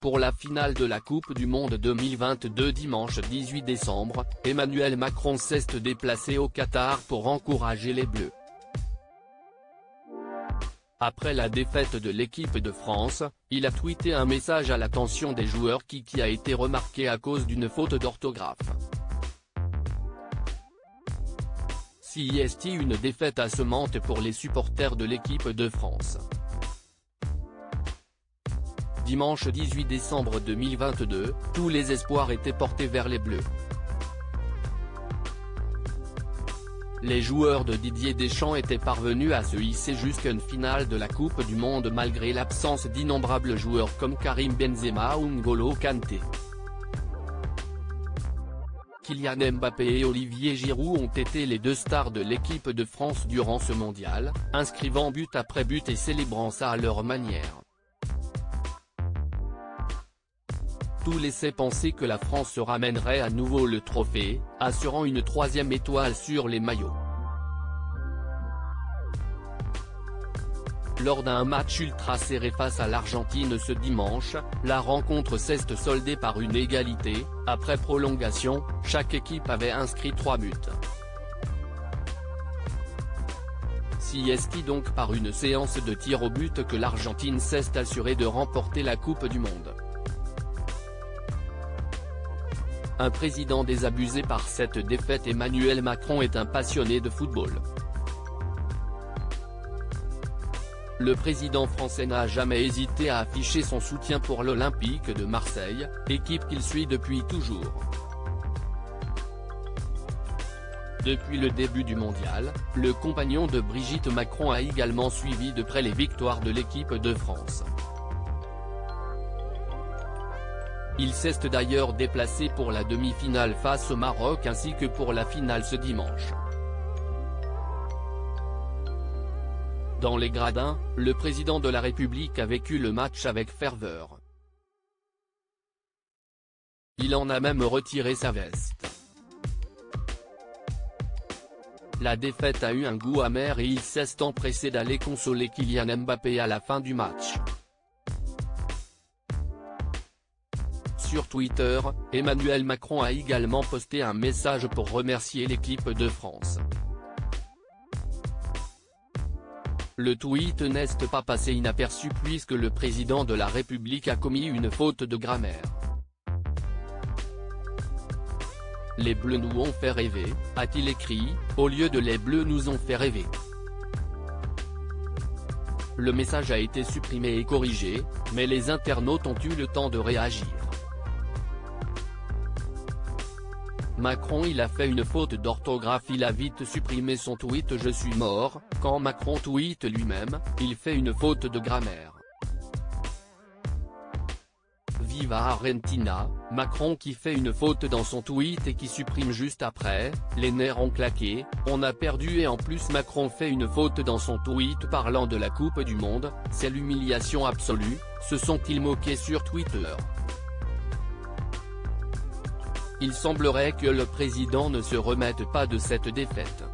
Pour la finale de la Coupe du Monde 2022 dimanche 18 décembre, Emmanuel Macron s'est déplacé au Qatar pour encourager les Bleus. Après la défaite de l'équipe de France, il a tweeté un message à l'attention des joueurs qui a été remarqué à cause d'une faute d'orthographe. C'est une défaite assommante pour les supporters de l'équipe de France. Dimanche 18 décembre 2022, tous les espoirs étaient portés vers les Bleus. Les joueurs de Didier Deschamps étaient parvenus à se hisser jusqu'à une finale de la Coupe du Monde malgré l'absence d'innombrables joueurs comme Karim Benzema ou N'Golo Kanté. Kylian Mbappé et Olivier Giroud ont été les deux stars de l'équipe de France durant ce mondial, inscrivant but après but et célébrant ça à leur manière. Tout laissait penser que la France se ramènerait à nouveau le trophée, assurant une troisième étoile sur les maillots. Lors d'un match ultra serré face à l'Argentine ce dimanche, la rencontre s'est soldée par une égalité. Après prolongation, chaque équipe avait inscrit 3 buts. C'est donc par une séance de tirs au but que l'Argentine s'est assurée de remporter la Coupe du Monde. Un président désabusé par cette défaite. Emmanuel Macron est un passionné de football. Le président français n'a jamais hésité à afficher son soutien pour l'Olympique de Marseille, équipe qu'il suit depuis toujours. Depuis le début du mondial, le compagnon de Brigitte Macron a également suivi de près les victoires de l'équipe de France. Il s'est d'ailleurs déplacé pour la demi-finale face au Maroc ainsi que pour la finale ce dimanche. Dans les gradins, le président de la République a vécu le match avec ferveur. Il en a même retiré sa veste. La défaite a eu un goût amer et il s'est empressé d'aller consoler Kylian Mbappé à la fin du match. Sur Twitter, Emmanuel Macron a également posté un message pour remercier l'équipe de France. Le tweet n'est pas passé inaperçu puisque le président de la République a commis une faute de grammaire. Les Bleus nous ont fait rêver, a-t-il écrit, au lieu de les Bleus nous ont fait rêver. Le message a été supprimé et corrigé, mais les internautes ont eu le temps de réagir. Macron il a fait une faute d'orthographe. Il a vite supprimé son tweet je suis mort. Quand Macron tweet lui-même, il fait une faute de grammaire. Viva Argentina, Macron qui fait une faute dans son tweet et qui supprime juste après, les nerfs ont claqué, on a perdu et en plus Macron fait une faute dans son tweet parlant de la Coupe du Monde, c'est l'humiliation absolue, se sont-ils moqués sur Twitter. Il semblerait que le président ne se remette pas de cette défaite.